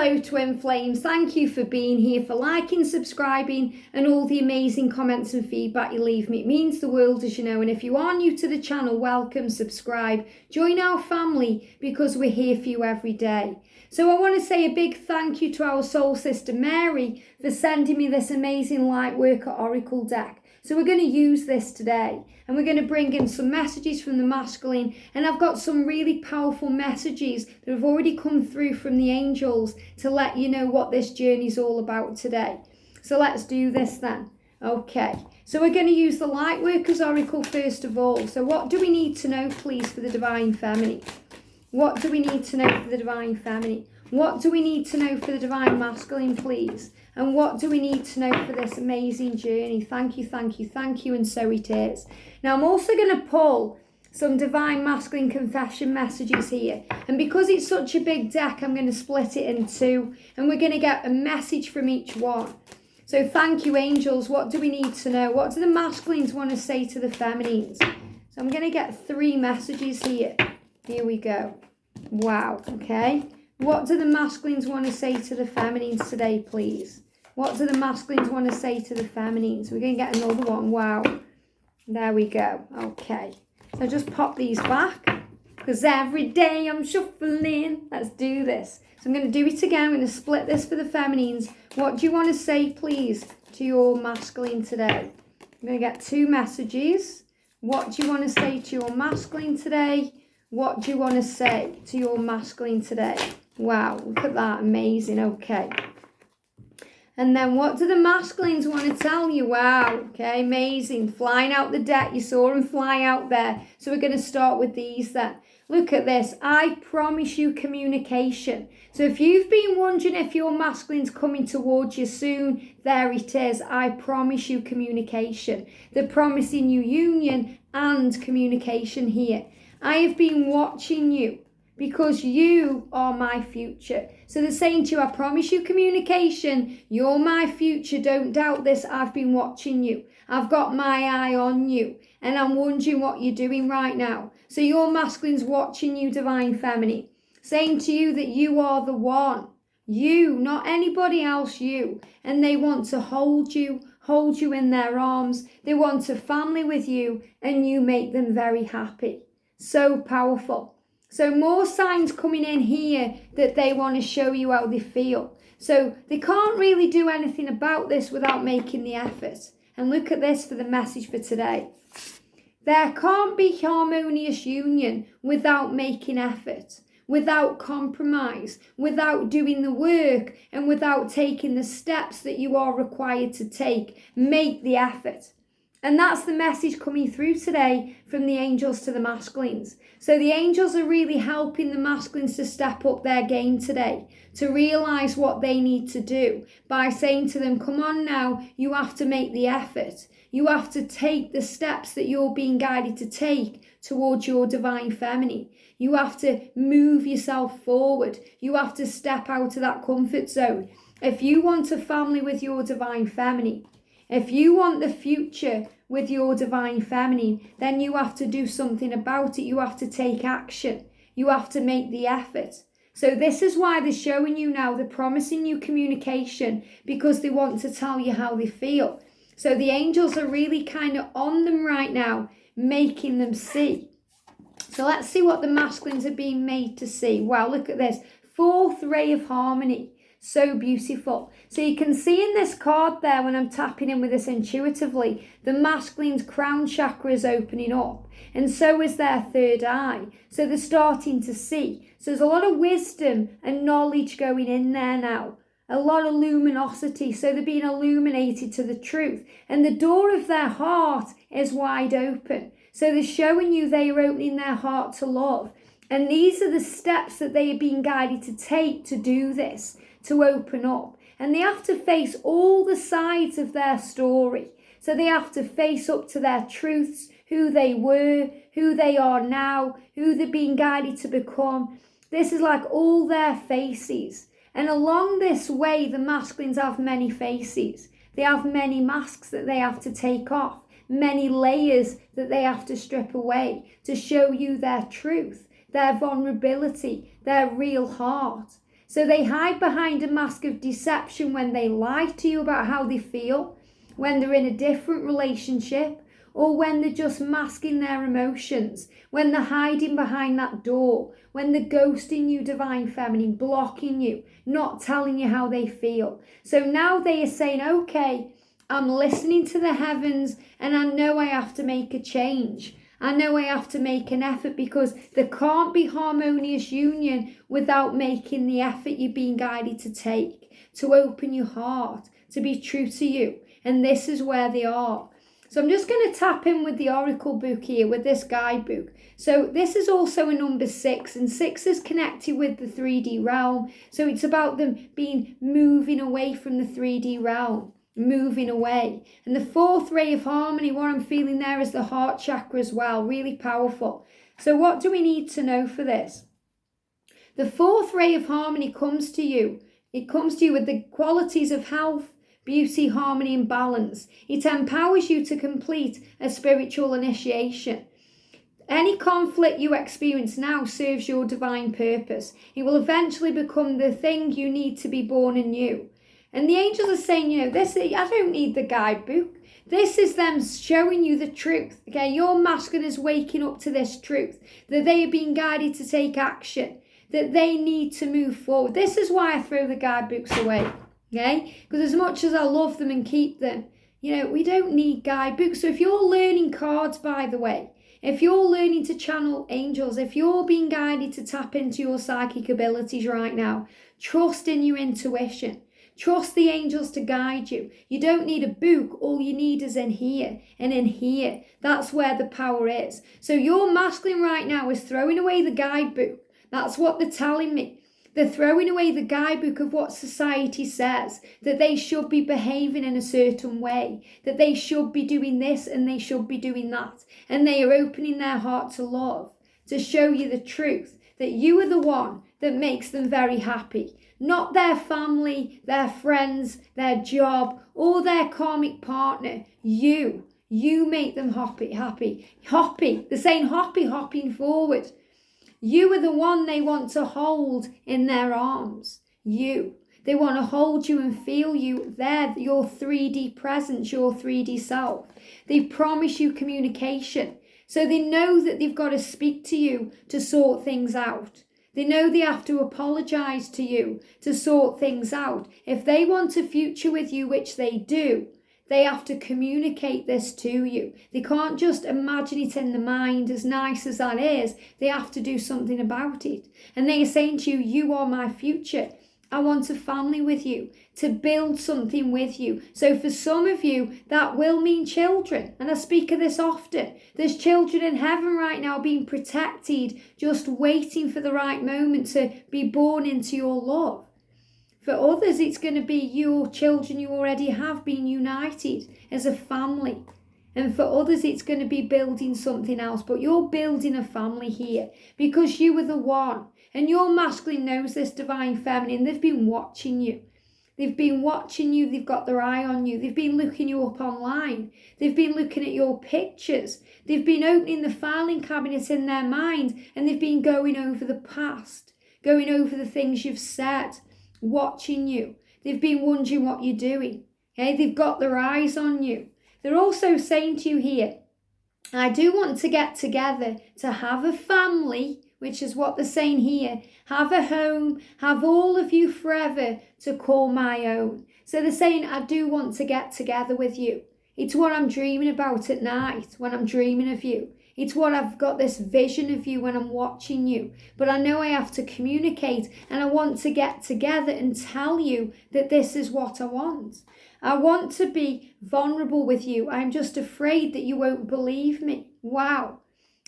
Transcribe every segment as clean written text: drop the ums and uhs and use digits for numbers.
Hello twin flames, thank you for being here, for liking, subscribing and all the amazing comments and feedback you leave me. It means the world, as you know, and if you are new to the channel, welcome, subscribe, join our family because we're here for you every day. So I want to say a big thank you to our soul sister Mary for sending me this amazing Lightworker Oracle deck. So we're going to use this today and we're going to bring in some messages from the masculine, and I've got some really powerful messages that have already come through from the angels to let you know what this journey is all about today. So let's do this then. Okay, so we're going to use the Lightworkers Oracle first of all. So what do we need to know, please, for the Divine Feminine? What do we need to know for the Divine Feminine? What do we need to know for the Divine Masculine, please? And what do we need to know for this amazing journey? Thank you, thank you, thank you, and so it is. Now, I'm also going to pull some Divine Masculine confession messages here. And because it's such a big deck, I'm going to split it in two. And we're going to get a message from each one. So thank you, angels. What do we need to know? What do the masculines want to say to the feminines? So I'm going to get 3 messages here. Here we go. Wow, okay. What do the masculines want to say to the feminines today, please? What do the masculines want to say to the feminines? We're going to get another one. Wow. There we go. Okay. So just pop these back because every day I'm shuffling. Let's do this. So I'm going to do it again. I'm going to split this for the feminines. What do you want to say, please, to your masculine today? I'm going to get 2 messages. What do you want to say to your masculine today? What do you want to say to your masculine today? Wow, look at that. Amazing. Okay. And then what do the masculines want to tell you? Wow. Okay, amazing. Flying out the deck. You saw them fly out there. So we're going to start with these then. Look at this. I promise you communication. So if you've been wondering if your masculine's coming towards you soon, there it is. I promise you communication. They're promising you union and communication here. I have been watching you because you are my future. So they're saying to you, I promise you communication. You're my future. Don't doubt this. I've been watching you. I've got my eye on you. And I'm wondering what you're doing right now. So your masculine's watching you, Divine Feminine, saying to you that you are the one. You, not anybody else, you. And they want to hold you in their arms. They want a family with you, and you make them very happy. So powerful. So more signs coming in here that they want to show you how they feel. So they can't really do anything about this without making the effort. And look at this for the message for today. There can't be harmonious union without making effort, without compromise, without doing the work, and without taking the steps that you are required to take. Make the effort. And that's the message coming through today from the angels to the masculines. So the angels are really helping the masculines to step up their game today, to realise what they need to do by saying to them, come on now, you have to make the effort. You have to take the steps that you're being guided to take towards your Divine Feminine. You have to move yourself forward. You have to step out of that comfort zone. If you want a family with your Divine Feminine, if you want the future with your Divine Feminine, then you have to do something about it. You have to take action. You have to make the effort. So this is why they're showing you now, they're promising you communication because they want to tell you how they feel. So the angels are really kind of on them right now, making them see. So let's see what the masculines are being made to see. Wow, look at this. 4th ray of harmony. So beautiful. So you can see in this card there, when I'm tapping in with this intuitively, the masculine's crown chakra is opening up, and so is their 3rd eye. So they're starting to see. So there's a lot of wisdom and knowledge going in there now. A lot of luminosity. So they're being illuminated to the truth. And the door of their heart is wide open. So they're showing you they are opening their heart to love. And these are the steps that they are being guided to take to do this, to open up. And they have to face all the sides of their story. So they have to face up to their truths, who they were, who they are now, who they're being guided to become. This is like all their faces. And along this way, the masculines have many faces. They have many masks that they have to take off, many layers that they have to strip away to show you their truth, their vulnerability, their real heart. So they hide behind a mask of deception when they lie to you about how they feel, when they're in a different relationship, or when they're just masking their emotions, when they're hiding behind that door, when they're ghosting you, Divine Feminine, blocking you, not telling you how they feel. So now they are saying, okay, I'm listening to the heavens and I know I have to make a change. I know I have to make an effort, because there can't be harmonious union without making the effort you're being guided to take, to open your heart, to be true to you. And this is where they are. So I'm just going to tap in with the Oracle book here, with this guidebook. So this is also a number 6, and 6 is connected with the 3D realm. So it's about them moving away from the 3D realm. Moving away. And the 4th ray of harmony, what I'm feeling there is the heart chakra as well, really powerful. So what do we need to know for this? The 4th ray of harmony comes to you. It comes to you with the qualities of health, beauty, harmony and balance. It empowers you to complete a spiritual initiation. Any conflict you experience now serves your divine purpose. It will eventually become the thing you need to be born anew. And the angels are saying, this, I don't need the guidebook. This is them showing you the truth. Okay, your masculine is waking up to this truth, that they are being guided to take action, that they need to move forward. This is why I throw the guidebooks away. Okay, because as much as I love them and keep them, we don't need guidebooks. So if you're learning cards, by the way, if you're learning to channel angels, if you're being guided to tap into your psychic abilities right now, trust in your intuition. Trust the angels to guide you. You don't need a book. All you need is in here. And in here, that's where the power is. So your masculine right now is throwing away the guidebook. That's what they're telling me. They're throwing away the guidebook of what society says, that they should be behaving in a certain way, that they should be doing this and they should be doing that. And they are opening their heart to love, to show you the truth, that you are the one that makes them very happy. Not their family, their friends, their job, or their karmic partner. You make them happy. They're saying hopping forward. You are the one they want to hold in their arms. They want to hold you and feel you there, your 3D presence, your 3D self. They promise you communication. So they know that they've got to speak to you to sort things out. They know they have to apologize to you to sort things out. If they want a future with you, which they do, they have to communicate this to you. They can't just imagine it in the mind, as nice as that is. They have to do something about it. And they are saying to you, you are my future. I want a family with you, to build something with you. So for some of you, that will mean children. And I speak of this often. There's children in heaven right now being protected, just waiting for the right moment to be born into your love. For others, it's going to be your children you already have being united as a family. And for others, it's going to be building something else. But you're building a family here because you are the one. And your masculine knows this, Divine Feminine. They've been watching you. They've been watching you. They've got their eye on you. They've been looking you up online. They've been looking at your pictures. They've been opening the filing cabinet in their mind. And they've been going over the past, going over the things you've said, watching you. They've been wondering what you're doing. Okay? They've got their eyes on you. They're also saying to you here, I do want to get together to have a family, which is what they're saying here. Have a home, have all of you forever to call my own. So they're saying, I do want to get together with you. It's what I'm dreaming about at night when I'm dreaming of you. It's what I've got this vision of you when I'm watching you. But I know I have to communicate and I want to get together and tell you that this is what I want. I want to be vulnerable with you. I'm just afraid that you won't believe me. Wow.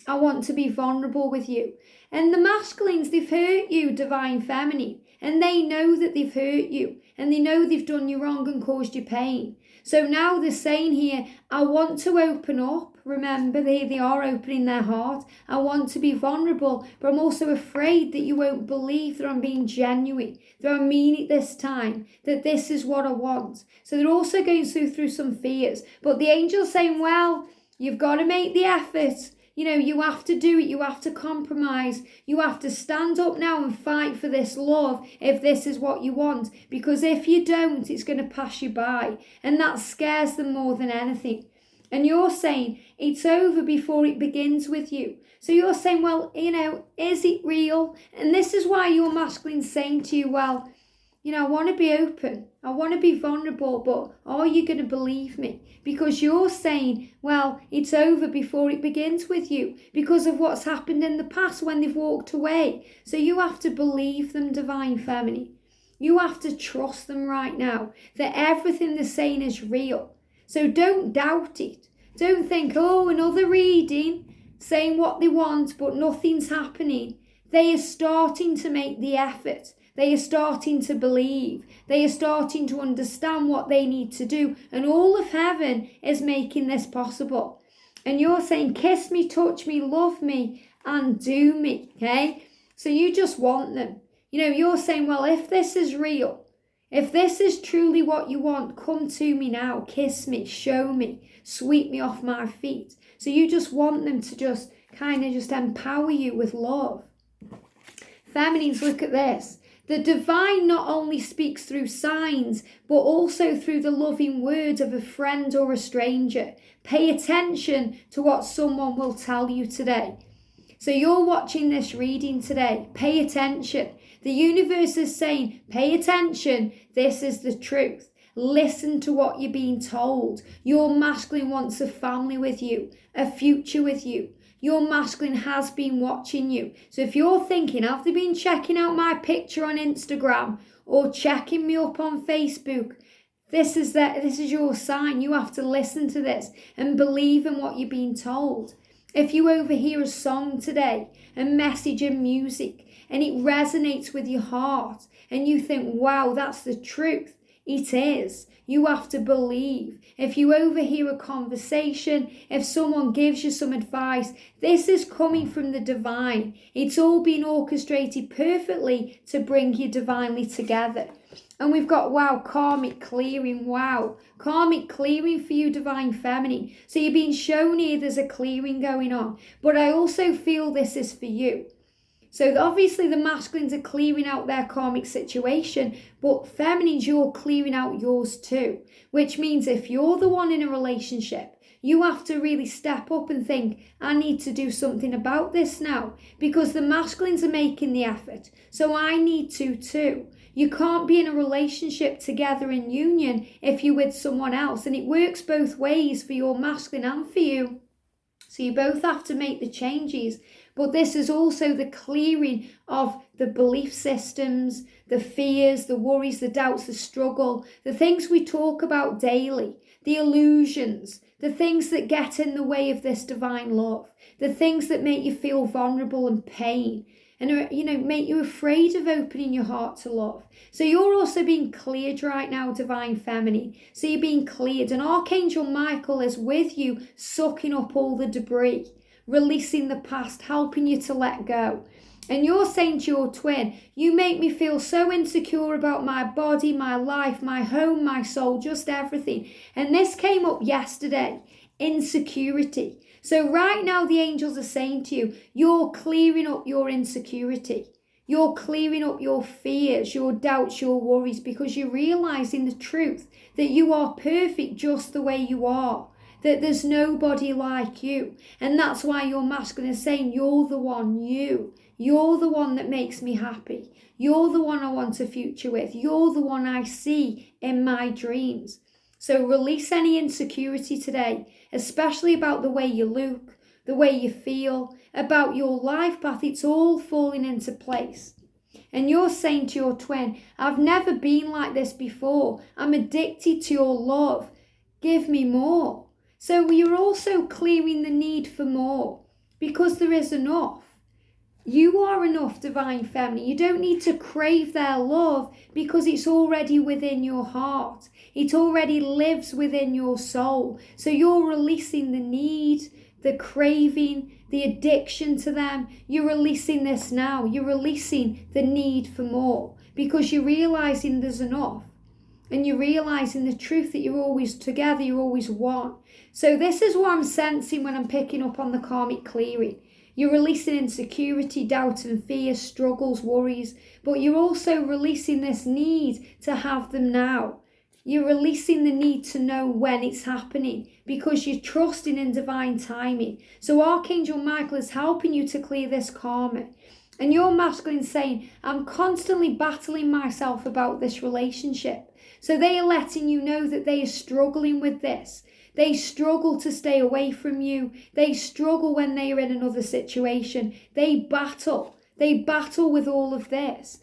I want to be vulnerable with you. And the masculines, they've hurt you, Divine Feminine. And they know that they've hurt you. And they know they've done you wrong and caused you pain. So now they're saying here, I want to open up. Remember, they are opening their heart. I want to be vulnerable, but I'm also afraid that you won't believe that I'm being genuine, that I mean it this time, that this is what I want. So they're also going through some fears. But the angel's saying, well, you've got to make the effort. You have to do it. You have to compromise. You have to stand up now and fight for this love if this is what you want. Because if you don't, it's going to pass you by. And that scares them more than anything. And you're saying it's over before it begins with you. So you're saying, well, is it real? And this is why your masculine's saying to you, well, I want to be open. I want to be vulnerable, but are you going to believe me? Because you're saying, well, it's over before it begins with you because of what's happened in the past when they've walked away. So you have to believe them, Divine Feminine. You have to trust them right now that everything they're saying is real. So don't doubt it. Don't think, another reading saying what they want, but nothing's happening. They are starting to make the effort. They are starting to believe. They are starting to understand what they need to do. And all of heaven is making this possible. And you're saying, kiss me, touch me, love me, and do me. Okay? So you just want them. You're saying, well, if this is real, if this is truly what you want, come to me now. Kiss me, show me, sweep me off my feet. So you just want them to just empower you with love. Feminines, look at this. The divine not only speaks through signs, but also through the loving words of a friend or a stranger. Pay attention to what someone will tell you today. So you're watching this reading today. Pay attention. The universe is saying, pay attention. This is the truth. Listen to what you're being told. Your masculine wants a family with you, a future with you. Your masculine has been watching you. So if you're thinking, have they been checking out my picture on Instagram or checking me up on Facebook? This is your sign. You have to listen to this and believe in what you're being told. If you overhear a song today, a message in music, and it resonates with your heart, and you think, wow, that's the truth. It is. You have to believe. If you overhear a conversation, if someone gives you some advice, this is coming from the divine. It's all been orchestrated perfectly to bring you divinely together. And we've got, karmic clearing. Karmic clearing for you, Divine Feminine. So you're being shown here there's a clearing going on. But I also feel this is for you. So obviously the masculines are clearing out their karmic situation, but feminines, you're clearing out yours too. Which means if you're the one in a relationship, you have to really step up and think, I need to do something about this now. Because the masculines are making the effort, so I need to too. You can't be in a relationship together in union if you're with someone else. And it works both ways for your masculine and for you. So you both have to make the changes. But this is also the clearing of the belief systems, the fears, the worries, the doubts, the struggle, the things we talk about daily, the illusions, the things that get in the way of this divine love, the things that make you feel vulnerable and pain, and make you afraid of opening your heart to love. So you're also being cleared right now, Divine Feminine. So you're being cleared, and Archangel Michael is with you, sucking up all the debris, releasing the past, helping you to let go. And you're saying to your twin, you make me feel so insecure about my body, my life, my home, my soul, just everything. And this came up yesterday, insecurity. So right now the angels are saying to you, you're clearing up your insecurity. You're clearing up your fears, your doubts, your worries, because you're realizing the truth that you are perfect just the way you are. That there's nobody like you. And that's why your masculine is saying, you're the one, You're the one that makes me happy. You're the one I want a future with. You're the one I see in my dreams. So release any insecurity today, especially about the way you look, the way you feel, about your life path. It's all falling into place. And you're saying to your twin, I've never been like this before. I'm addicted to your love. Give me more. So you're also clearing the need for more, because there is enough. You are enough, Divine Feminine. You don't need to crave their love, because it's already within your heart. It already lives within your soul. So you're releasing the need, the craving, the addiction to them. You're releasing this now. You're releasing the need for more, because you're realizing there's enough. And you're realizing the truth that you're always together, you're always one. So this is what I'm sensing when I'm picking up on the karmic clearing. You're releasing insecurity, doubt and fear, struggles, worries, but you're also releasing this need to have them now. You're releasing the need to know when it's happening because you're trusting in divine timing. So Archangel Michael is helping you to clear this karma. And your masculine saying, I'm constantly battling myself about this relationship. So they are letting you know that they are struggling with this. They struggle to stay away from you. They struggle when they are in another situation. They battle with all of this.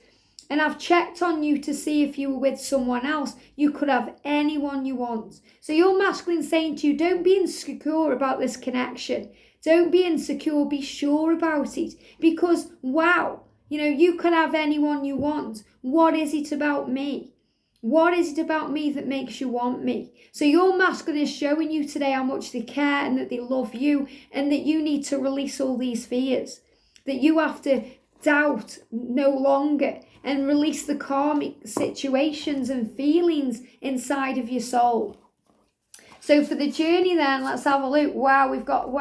And I've checked on you to see if you were with someone else. You could have anyone you want. So your masculine saying to you, don't be insecure about this connection. Don't be insecure, be sure about it. Because, wow, you could have anyone you want. What is it about me? What is it about me that makes you want me? So your masculine is showing you today how much they care and that they love you and that you need to release all these fears. That you have to doubt no longer and release the karmic situations and feelings inside of your soul. So for the journey then, let's have a look. Wow, we've got,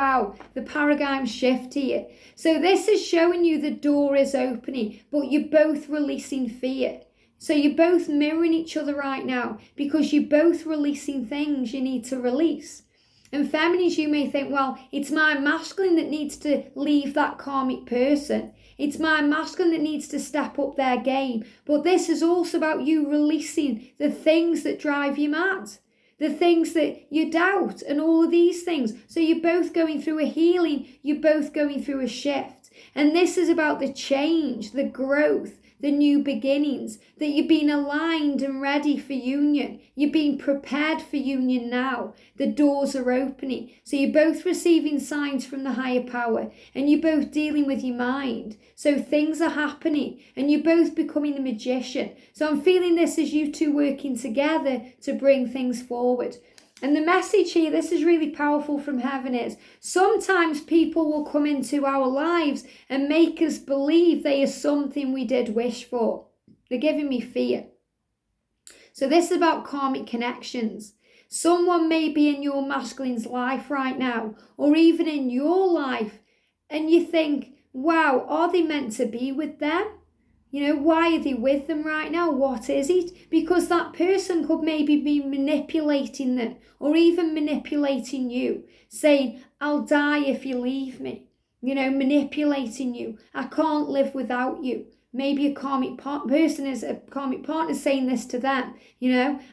the paradigm shift here. So this is showing you the door is opening, but you're both releasing fear. So you're both mirroring each other right now because you're both releasing things you need to release. And feminines, you may think, well, it's my masculine that needs to leave that karmic person. It's my masculine that needs to step up their game. But this is also about you releasing the things that drive you mad. The things that you doubt and all of these things. So you're both going through a healing. You're both going through a shift. And this is about the change, the growth, the new beginnings, that you've been aligned and ready for union. You're being prepared for union now. The doors are opening. So you're both receiving signs from the higher power and you're both dealing with your mind. So things are happening and you're both becoming a magician. So I'm feeling this as you two working together to bring things forward. And the message here, this is really powerful from heaven, is sometimes people will come into our lives and make us believe they are something we did wish for. They're giving me fear. So this is about karmic connections. Someone may be in your masculine's life right now, or even in your life, and you think, wow, are they meant to be with them? Why are they with them right now? What is it? Because that person could maybe be manipulating them or even manipulating you, saying, I'll die if you leave me. Manipulating you. I can't live without you. Maybe a karmic person is a karmic partner saying this to them.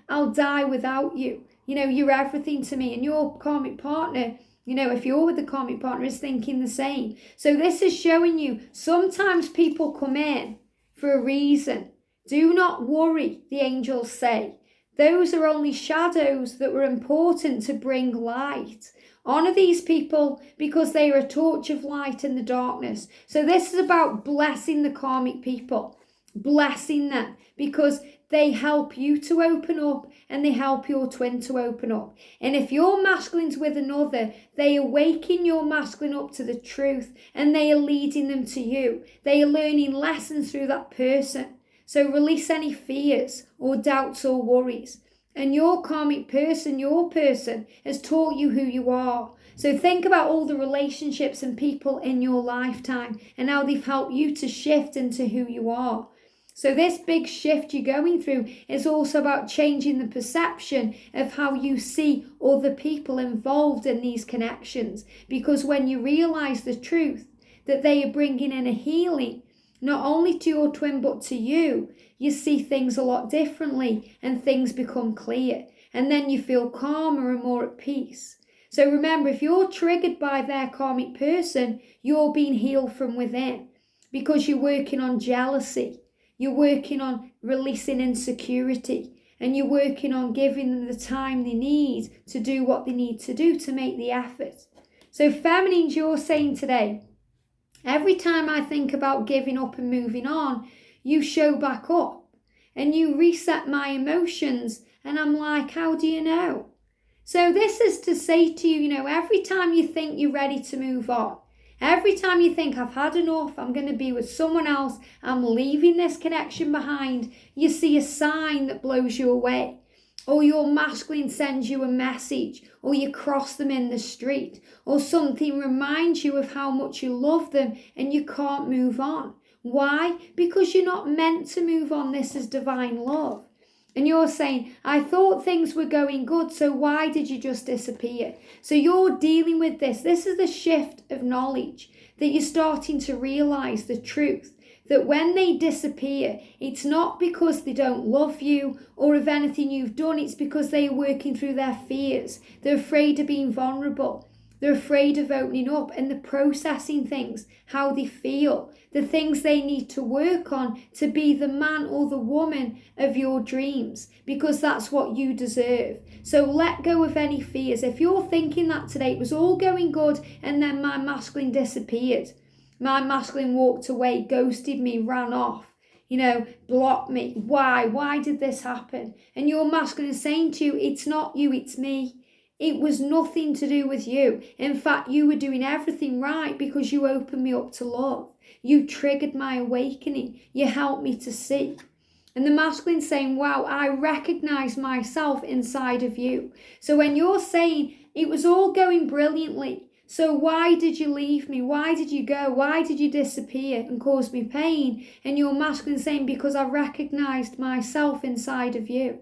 I'll die without you. You're everything to me. And your karmic partner, if you're with the karmic partner, is thinking the same. So this is showing you sometimes people come in for a reason. Do not worry, the angels say. Those are only shadows that were important to bring light. Honor these people because they are a torch of light in the darkness. So this is about blessing the karmic people. Blessing them because they help you to open up and they help your twin to open up. And if your masculine's with another, they awaken your masculine up to the truth and they are leading them to you. They are learning lessons through that person. So release any fears or doubts or worries. And your karmic person, your person, has taught you who you are. So think about all the relationships and people in your lifetime and how they've helped you to shift into who you are. So this big shift you're going through is also about changing the perception of how you see other people involved in these connections. Because when you realize the truth, that they are bringing in a healing, not only to your twin but to you, you see things a lot differently and things become clear. And then you feel calmer and more at peace. So remember, if you're triggered by their karmic person, you're being healed from within because you're working on jealousy. You're working on releasing insecurity and you're working on giving them the time they need to do what they need to do to make the effort. So feminines, you're saying today, every time I think about giving up and moving on, you show back up and you reset my emotions and I'm like, how do you know? So this is to say to you, every time you think you're ready to move on, Every time you think, I've had enough, I'm going to be with someone else, I'm leaving this connection behind, you see a sign that blows you away. Or your masculine sends you a message, or you cross them in the street, or something reminds you of how much you love them and you can't move on. Why? Because you're not meant to move on. This is divine love. And you're saying, I thought things were going good, so why did you just disappear? So you're dealing with this. This is the shift of knowledge, that you're starting to realize the truth. That when they disappear, it's not because they don't love you or of anything you've done. It's because they are working through their fears. They're afraid of being vulnerable. They're afraid of opening up and they're processing things, how they feel, the things they need to work on to be the man or the woman of your dreams, because that's what you deserve. So let go of any fears. If you're thinking that today, it was all going good and then my masculine disappeared. My masculine walked away, ghosted me, ran off, blocked me. Why? Why did this happen? And your masculine is saying to you, it's not you, it's me. It was nothing to do with you. In fact, you were doing everything right because you opened me up to love. You triggered my awakening. You helped me to see. And the masculine saying, wow, I recognize myself inside of you. So when you're saying it was all going brilliantly, so why did you leave me? Why did you go? Why did you disappear and cause me pain? And your masculine saying, because I recognized myself inside of you.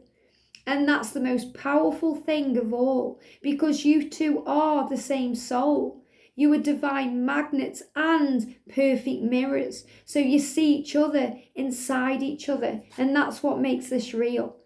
And that's the most powerful thing of all, because you two are the same soul. You are divine magnets and perfect mirrors. So you see each other inside each other. And that's what makes this real.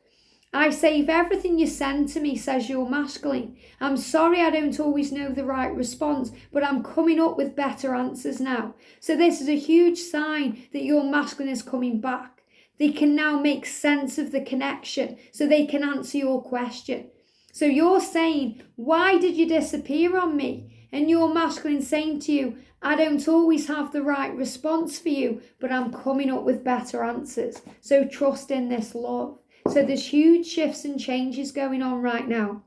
I save everything you send to me, says your masculine. I'm sorry I don't always know the right response, but I'm coming up with better answers now. So this is a huge sign that your masculine is coming back. They can now make sense of the connection, so they can answer your question. So you're saying, why did you disappear on me? And your masculine saying to you, I don't always have the right response for you, but I'm coming up with better answers. So trust in this love. So there's huge shifts and changes going on right now.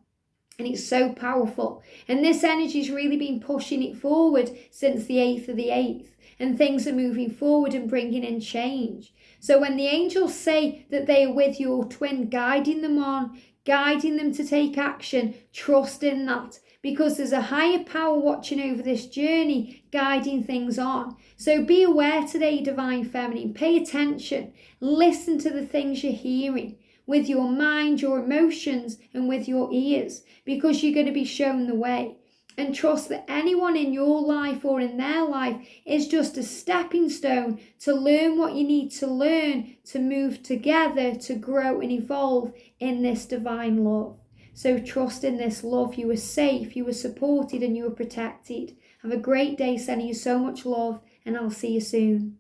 And it's so powerful. And this energy's really been pushing it forward since the 8th of the 8th. And things are moving forward and bringing in change. So when the angels say that they are with your twin, guiding them on, guiding them to take action, trust in that. Because there's a higher power watching over this journey, guiding things on. So be aware today, Divine Feminine. Pay attention. Listen to the things you're hearing with your mind, your emotions, and with your ears, because you're going to be shown the way. And trust that anyone in your life or in their life is just a stepping stone to learn what you need to learn to move together, to grow and evolve in this divine love. So trust in this love. You are safe, you are supported, and you are protected. Have a great day, sending you so much love, and I'll see you soon.